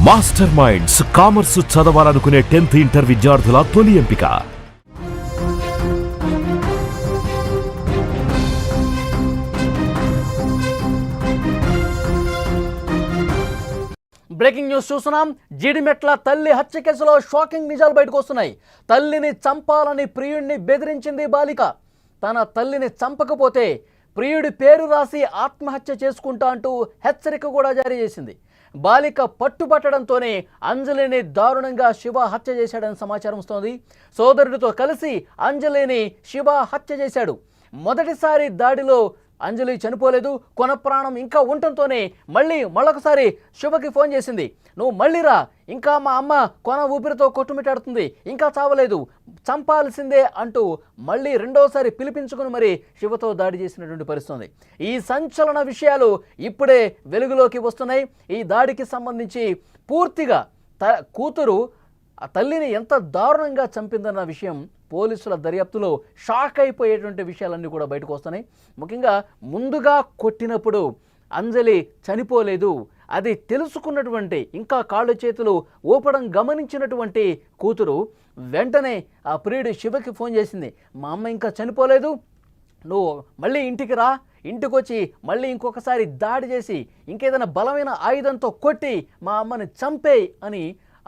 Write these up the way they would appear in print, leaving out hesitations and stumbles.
Master minds commerce చదవాలనుకునే 10th inter విద్యార్థుల తొలి ఎంపిక. బ్రేకింగ్ న్యూస్ చూస్తున్నాం. జీడిమెట్ల తల్లి హత్య కేసులో షాకింగ్ నిజాలు బయటకు వస్తున్నాయి. తల్లిని చంపాలని ప్రియుడిని బెదిరించింది బాలిక. తన తల్లిని చంపకపోతే ప్రియుడి పేరు రాసి ఆత్మహత్య చేసుకుంటా అంటూ హెచ్చరిక కూడా జారీ చేసింది. బాలిక పట్టుబట్టడంతోనే అంజలిని దారుణంగా శివ హత్య చేశాడని సమాచారం వస్తోంది. సోదరుడితో కలిసి అంజలిని శివ హత్య చేశాడు. మొదటిసారి దాడిలో అంజలి చనిపోలేదు. కొన ప్రాణం ఇంకా ఉండటంతోనే మళ్ళొకసారి శివకి ఫోన్ చేసింది. నువ్వు మళ్ళీ రా, ఇంకా మా అమ్మ కొన ఊపిరితో కొట్టుమిట్టాడుతుంది, ఇంకా చావలేదు, చంపాల్సిందే అంటూ మళ్ళీ రెండోసారి పిలిపించుకుని మరి శివతో దాడి చేసినటువంటి పరిస్థితి. ఈ సంచలన విషయాలు ఇప్పుడే వెలుగులోకి వస్తున్నాయి. ఈ దాడికి సంబంధించి పూర్తిగా కూతురు ఆ తల్లిని ఎంత దారుణంగా చంపిందన్న విషయం పోలీసుల దర్యాప్తులో షాక్ అయిపోయేటువంటి విషయాలన్నీ కూడా బయటకు వస్తున్నాయి. ముఖ్యంగా ముందుగా కొట్టినప్పుడు అంజలి చనిపోలేదు, అది తెలుసుకున్నటువంటి ఇంకా కాళ్ళు చేతులు ఊపడం గమనించినటువంటి కూతురు వెంటనే ఆ ప్రియుడు శివకి ఫోన్ చేసింది. మా అమ్మ ఇంకా చనిపోలేదు, నువ్వు మళ్ళీ ఇంటికి రా, ఇంటికి వచ్చి మళ్ళీ ఇంకొకసారి దాడి చేసి ఇంకేదైనా బలమైన ఆయుధంతో కొట్టి మా అమ్మని చంపేయి అని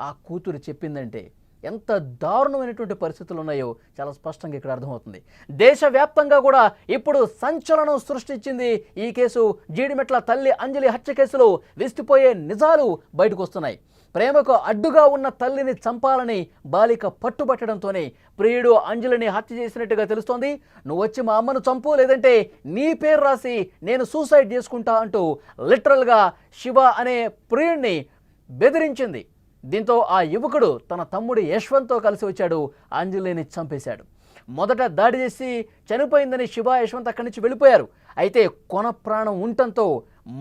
ఆ కూతురు చెప్పిందంటే ఎంత దారుణమైనటువంటి పరిస్థితులు ఉన్నాయో చాలా స్పష్టంగా ఇక్కడ అర్థమవుతుంది. దేశవ్యాప్తంగా కూడా ఇప్పుడు సంచలనం సృష్టించింది ఈ కేసు. జీడిమెట్ల తల్లి అంజలి హత్య కేసులో విస్తుపోయే నిజాలు బయటకు వస్తున్నాయి. ప్రేమకు అడ్డుగా ఉన్న తల్లిని చంపాలని బాలిక పట్టుబట్టడంతోనే ప్రియుడు అంజలిని హత్య చేసినట్టుగా తెలుస్తోంది. నువ్వు వచ్చి మా అమ్మను చంపు, లేదంటే నీ పేరు రాసి నేను సూసైడ్ చేసుకుంటా అంటూ లిటరల్గా శివ అనే ప్రియుడిని బెదిరించింది. దీంతో ఆ యువకుడు తన తమ్ముడు యశ్వంత్తో కలిసి వచ్చాడు, అంజలిని చంపేశాడు. మొదట దాడి చేసి చనిపోయిందని శివ యశ్వంత్ అక్కడి నుంచి వెళ్ళిపోయారు. అయితే కొన ప్రాణం ఉండటంతో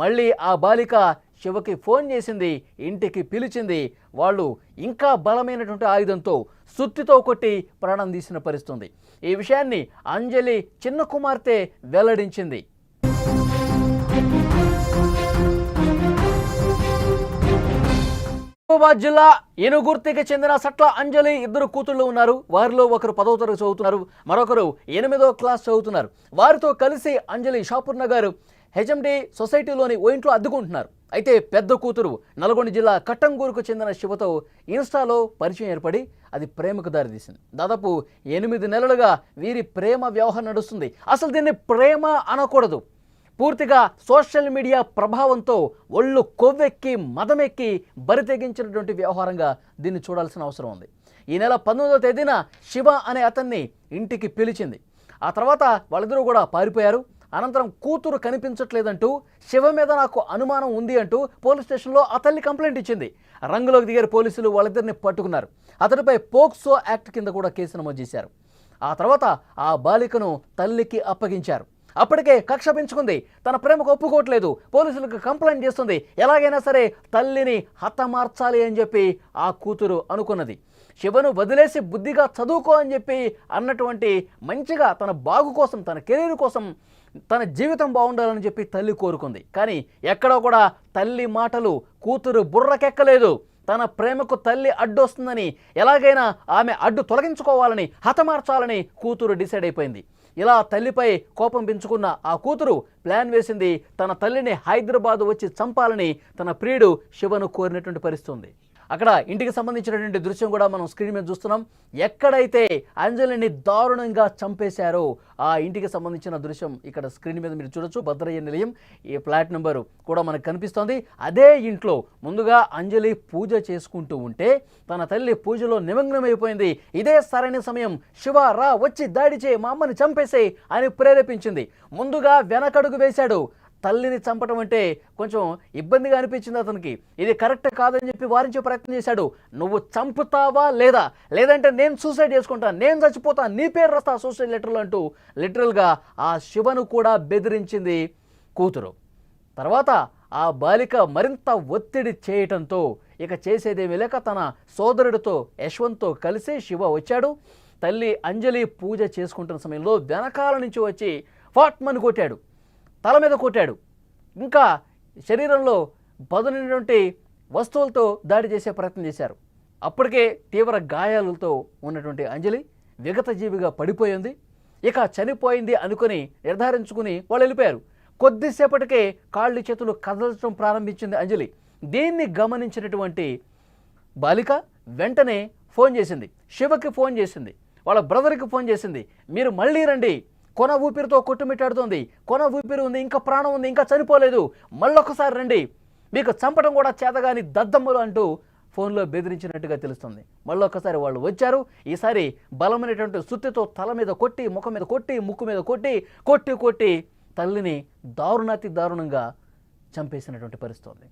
మళ్ళీ ఆ బాలిక శివకి ఫోన్ చేసింది, ఇంటికి పిలిచింది. వాళ్ళు ఇంకా బలమైనటువంటి ఆయుధంతో సుత్తితో కొట్టి ప్రాణం తీసిన పరిస్థితుంది. ఈ విషయాన్ని అంజలి చిన్న కుమార్తె వెల్లడించింది. నిజామాబాద్ జిల్లా ఏనుగుర్తికి చెందిన సట్ల అంజలి ఇద్దరు కూతుళ్ళు ఉన్నారు. వారిలో ఒకరు 10వ తరగతి చదువుతున్నారు, మరొకరు 8వ క్లాస్ చదువుతున్నారు. వారితో కలిసి అంజలి షాపూర్ నగర్ హెచ్ఎండి సొసైటీలోని ఓ ఇంట్లో అద్దుకుంటున్నారు. అయితే పెద్ద కూతురు నల్గొండ జిల్లా కట్టంగూరుకు చెందిన శివతో ఇన్స్టాలో పరిచయం ఏర్పడి అది ప్రేమకు దారితీసింది. దాదాపు 8 నెలలుగా వీరి ప్రేమ వ్యవహారం నడుస్తుంది. అసలు దీన్ని ప్రేమ అనకూడదు, పూర్తిగా సోషల్ మీడియా ప్రభావంతో ఒళ్ళు కొవ్వెక్కి మదమెక్కి బరితెగించినటువంటి వ్యవహారంగా దీన్ని చూడాల్సిన అవసరం ఉంది. ఈ నెల 19వ తేదీన శివ అనే అతన్ని ఇంటికి పిలిచింది. ఆ తర్వాత వాళ్ళిద్దరూ కూడా పారిపోయారు. అనంతరం కూతురు కనిపించట్లేదంటూ శివ మీద నాకు అనుమానం ఉంది అంటూ పోలీస్ స్టేషన్లో ఆ తల్లి కంప్లైంట్ ఇచ్చింది. రంగులోకి దిగారు పోలీసులు, వాళ్ళిద్దరిని పట్టుకున్నారు. అతడిపై పోక్సో యాక్ట్ కింద కూడా కేసు నమోదు చేశారు. ఆ తర్వాత ఆ బాలికను తల్లికి అప్పగించారు. అప్పటికే కక్ష పెంచుకుంది, తన ప్రేమకు ఒప్పుకోవట్లేదు, పోలీసులకు కంప్లైంట్ చేస్తుంది. ఎలాగైనా సరే తల్లిని హతమార్చాలి అని చెప్పి ఆ కూతురు అనుకున్నది. శివను వదిలేసి బుద్ధిగా చదువుకో అని చెప్పి అన్నటువంటి మంచిగా తన బాగు కోసం, తన కెరీర్ కోసం, తన జీవితం బాగుండాలని చెప్పి తల్లి కోరుకుంది. కానీ ఎక్కడో కూడా తల్లి మాటలు కూతురు బుర్రకెక్కలేదు. తన ప్రేమకు తల్లి అడ్డు వస్తుందని, ఎలాగైనా ఆమె అడ్డు తొలగించుకోవాలని, హతమార్చాలని కూతురు డిసైడ్ అయిపోయింది. ఇలా తల్లిపై కోపం పెంచుకున్న ఆ కూతురు ప్లాన్ వేసింది, తన తల్లిని హైదరాబాద్ వచ్చి చంపాలని తన ప్రియుడు శివను కోరినటువంటి పరిస్థితి ఉంది. అక్కడ ఇంటికి సంబంధించినటువంటి దృశ్యం కూడా మనం స్క్రీన్ మీద చూస్తున్నాం. ఎక్కడైతే అంజలిని దారుణంగా చంపేశారో ఆ ఇంటికి సంబంధించిన దృశ్యం ఇక్కడ స్క్రీన్ మీద మీరు చూడొచ్చు. భద్రయ్య నిలయం, ఈ ఫ్లాట్ నెంబరు కూడా మనకు కనిపిస్తోంది. అదే ఇంట్లో ముందుగా అంజలి పూజ చేసుకుంటూ ఉంటే తన తల్లి పూజలో నిమగ్నమైపోయింది. ఇదే సరైన సమయం, శివ రా, వచ్చి దాడి చేయి, మా అమ్మని చంపేసేయి అని ప్రేరేపించింది. ముందుగా వెనకడుగు వేశాడు. తల్లిని చంపడం అంటే కొంచెం ఇబ్బందిగా అనిపించింది అతనికి. ఇది కరెక్ట్ కాదని చెప్పి వారించే ప్రయత్నం చేశాడు. నువ్వు చంపుతావా లేదా, లేదంటే నేను సూసైడ్ చేసుకుంటా, నేను చచ్చిపోతా, నీ పేరు రాస్తా సూసైడ్ లెటర్లు అంటూ లిటరల్గా ఆ శివను కూడా బెదిరించింది కూతురు. తర్వాత ఆ బాలిక మరింత ఒత్తిడి చేయటంతో ఇక చేసేదేమీ లేక తన సోదరుడితో యశ్వంత్తో కలిసి శివ వచ్చాడు. తల్లి అంజలి పూజ చేసుకుంటున్న సమయంలో వెనకాల నుంచి వచ్చి ఫాట్మని కొట్టాడు, తల మీద కొట్టాడు. ఇంకా శరీరంలో పదునైనటువంటి వస్తువులతో దాడి చేసే ప్రయత్నం చేశారు. అప్పటికే తీవ్ర గాయాలతో ఉన్నటువంటి అంజలి విగతజీవిగా పడిపోయింది. ఇక చనిపోయింది అనుకుని నిర్ధారించుకుని వాళ్ళు వెళ్ళిపోయారు. కొద్దిసేపటికే కాళ్ళు చేతులు కదలటం ప్రారంభించింది అంజలి. దీన్ని గమనించినటువంటి బాలిక వెంటనే ఫోన్ చేసింది, శివకి ఫోన్ చేసింది, వాళ్ళ బ్రదర్కి ఫోన్ చేసింది. మీరు మళ్ళీ రండి, కొన ఊపిరితో కొట్టుమిట్టాడుతోంది, కొన ఊపిరి ఉంది, ఇంకా ప్రాణం ఉంది, ఇంకా చనిపోలేదు, మళ్ళొకసారి రండి, మీకు చంపడం కూడా చేతగాని దద్దమ్మలు అంటూ ఫోన్లో బెదిరించినట్టుగా తెలుస్తుంది. మళ్ళొకసారి వాళ్ళు వచ్చారు. ఈసారి బలమైనటువంటి సుత్తితో తల మీద కొట్టి, ముఖం మీద కొట్టి, ముక్కు మీద కొట్టి కొట్టి కొట్టి తల్లిని దారుణాతి దారుణంగా చంపేసినటువంటి పరిస్థితి ఉంది.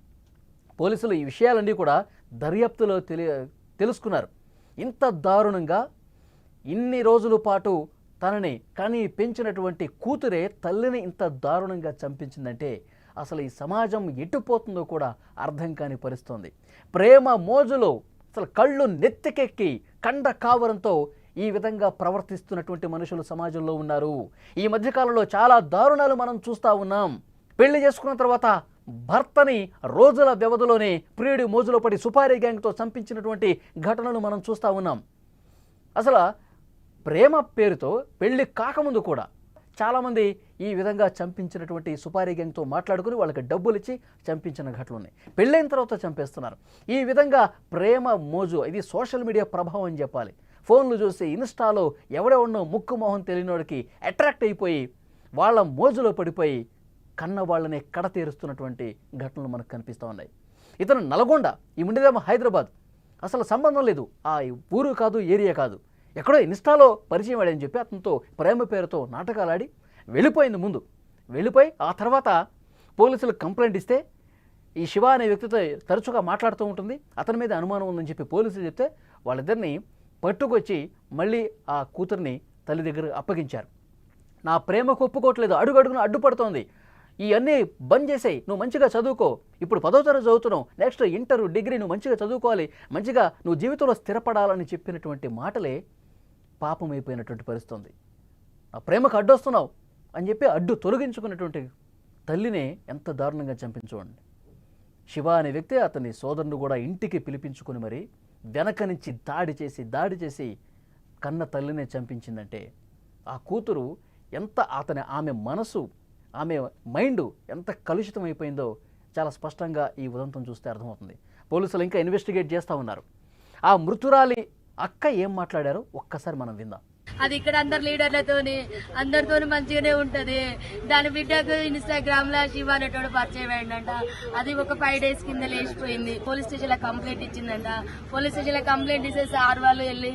పోలీసులు ఈ విషయాలన్నీ కూడా దర్యాప్తులో తెలుసుకున్నారు. ఇంత దారుణంగా ఇన్ని రోజుల పాటు తనని కని పెంచినటువంటి కూతురే తల్లిని ఇంత దారుణంగా చంపించిందంటే అసలు ఈ సమాజం ఎటుపోతుందో కూడా అర్థం కాని పరిస్థితుంది. ప్రేమ మోజులో అసలు కళ్ళు నెత్తికెక్కి కండ కావరంతో ఈ విధంగా ప్రవర్తిస్తున్నటువంటి మనుషులు సమాజంలో ఉన్నారు. ఈ మధ్యకాలంలో చాలా దారుణాలు మనం చూస్తూ ఉన్నాం. పెళ్లి చేసుకున్న తర్వాత భర్తని రోజుల వ్యవధిలోనే ప్రియుడి మోజులో పడి సుపారీ గ్యాంగ్తో చంపించినటువంటి ఘటనలు మనం చూస్తూ ఉన్నాం. అసలు ప్రేమ పేరుతో పెళ్లి కాకముందు కూడా చాలామంది ఈ విధంగా చంపించినటువంటి సుపారీ గ్యాంగ్తో మాట్లాడుకుని వాళ్ళకి డబ్బులు ఇచ్చి చంపించిన ఘటనలు ఉన్నాయి. పెళ్ళైన తర్వాత చంపేస్తున్నారు. ఈ విధంగా ప్రేమ మోజు, ఇది సోషల్ మీడియా ప్రభావం అని చెప్పాలి. ఫోన్లు చూసి ఇన్స్టాలో ఎవడెవడో ముక్కు మొహం తెలియనోడికి అట్రాక్ట్ అయిపోయి వాళ్ళ మోజులో పడిపోయి కన్న వాళ్ళని కడతీరుస్తున్నటువంటి ఘటనలు మనకు కనిపిస్తూ ఉన్నాయి. ఇతను నల్గొండ, ఈ ఉండేదేమో హైదరాబాద్, అసలు సంబంధం లేదు, ఆ ఊరు కాదు, ఏరియా కాదు, ఎక్కడో ఇన్స్టాలో పరిచయం వాడని చెప్పి అతనితో ప్రేమ పేరుతో నాటకాలు ఆడి వెళ్ళిపోయింది. ముందు వెళ్ళిపోయి ఆ తర్వాత పోలీసులకు కంప్లైంట్ ఇస్తే ఈ శివ అనే వ్యక్తితో తరచుగా మాట్లాడుతూ ఉంటుంది, అతని మీద అనుమానం ఉందని చెప్పి పోలీసులు చెప్తే వాళ్ళిద్దరిని పట్టుకొచ్చి మళ్ళీ ఆ కూతుర్ని తల్లి దగ్గర అప్పగించారు. నా ప్రేమకు ఒప్పుకోవట్లేదు, అడుగడుగున అడ్డుపడుతోంది, ఇవన్నీ బంద్ చేసేయి, నువ్వు మంచిగా చదువుకో, ఇప్పుడు 10వ తరగతి చదువుతున్నావు, నెక్స్ట్ ఇంటర్ డిగ్రీ నువ్వు మంచిగా చదువుకోవాలి, మంచిగా నువ్వు జీవితంలో స్థిరపడాలని చెప్పినటువంటి మాటలే పాపమైపోయినటువంటి పరిస్థితి. ఆ ప్రేమకు అడ్డొస్తున్నావు అని చెప్పి అడ్డు తొలగించుకున్నటువంటి తల్లినే ఎంత దారుణంగా చంపించుకోండి. శివ అనే వ్యక్తి అతని సోదరుని కూడా ఇంటికి పిలిపించుకుని మరి వెనక నుంచి దాడి చేసి కన్న తల్లినే చంపించిందంటే ఆ కూతురు ఎంత ఆమె మనసు, ఆమె మైండ్ ఎంత కలుషితం అయిపోయిందో చాలా స్పష్టంగా ఈ ఉదంతం చూస్తే అర్థమవుతుంది. పోలీసులు ఇంకా ఇన్వెస్టిగేట్ చేస్తూ ఉన్నారు. ఆ మృతురాలి అక్క ఏం మాట్లాడారో ఒక్కసారి మనం విందాం. అది ఇక్కడ అందరు అందరితో మంచిగానే ఉంటది. దాని బిడ్డకు ఇన్స్టాగ్రామ్ లో శివ అనేటోడు పరిచయం అయిందంట. అది ఒక 5 days కింద లేచిపోయింది. పోలీస్ స్టేషన్ లో కంప్లైంట్ ఇచ్చిందంట. పోలీస్ స్టేషన్ లో కంప్లైంట్ ఇస్తే సార్ వాళ్ళు వెళ్ళి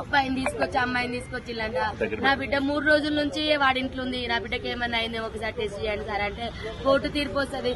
అబ్బాయిని తీసుకొచ్చి అమ్మాయిని తీసుకొచ్చిల్లంట. నా బిడ్డ 3 రోజుల నుంచి వాడింట్లో ఉంది, నా బిడ్డకి ఏమన్నా అయింది ఒకసారి టెస్ట్ చేయండి సార్ అంటే కోర్టు తీర్పు వస్తుంది,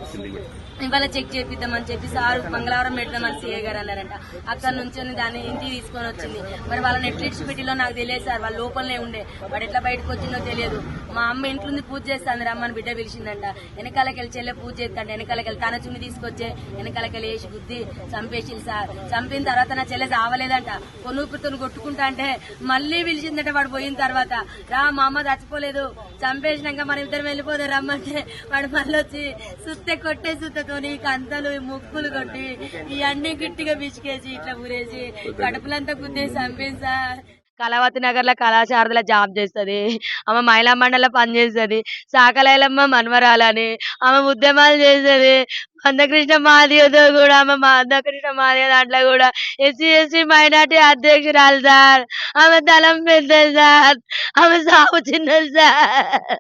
ఇవాళ చెక్ చేపిద్దామని చెప్పి సార్ మంగళవారం పెడదామని సీఏ గారు అన్నారంట. అక్కడ నుంచి దాన్ని ఇంటికి తీసుకొని వచ్చింది. మరి వాళ్ళని నెట్ఫ్లిక్స్ పెట్టిలో నాకు తెలియదు సార్, వాళ్ళ లోపలనే ఉండే, వాడు ఎట్లా బయటకు వచ్చిందో తెలియదు. మా అమ్మ ఇంట్లో పూజ చేస్తాను రమ్మని బిడ్డ పిలిచిందంట. వెనకాలకెళ్ళి చెల్లె పూజ చేస్తాంట, వెనకాలకెళ్ళి తన చున్ని తీసుకొచ్చే వెనకాలకెళ్ళి వేసి బుద్ధి చంపేసింది సార్. చంపిన తర్వాత నా చెల్లె చావలేదంట, కొనుక్కుతో కొట్టుకుంటా అంటే మళ్ళీ పిలిచిందంట. వాడు పోయిన తర్వాత రా మా అమ్మ చచ్చిపోలేదు, చంపేసినాక మన ఇద్దరం వెళ్ళిపోతాం రమ్మంటే వాడు మళ్ళీ వచ్చి సుత్తే కొట్టే సుత్తతోని కంతలు ముక్కులు కొట్టి ఇవన్నీ గట్టిగా బిచికేసి ఇట్లా ఊరేసి కడుపులంతా గుద్దేసి చంపేసి సార్. కళావతి నగర్ లో కళాశారదలో జాబ్ చేస్తుంది. ఆమె మహిళా మండలిలో పనిచేస్తుంది. సాకలైలమ్మ మన్వరాలని ఆమె ఉద్యమాలు చేస్తుంది. మందకృష్ణ మాదిగతో కూడా ఆమె మందకృష్ణ మాదిగ దాంట్లో కూడా ఎస్సీ మైనార్టీ అధ్యక్షురాలు సార్. ఆమె దళం పెద్దది సార్, ఆమె సాగు చిన్నది సార్.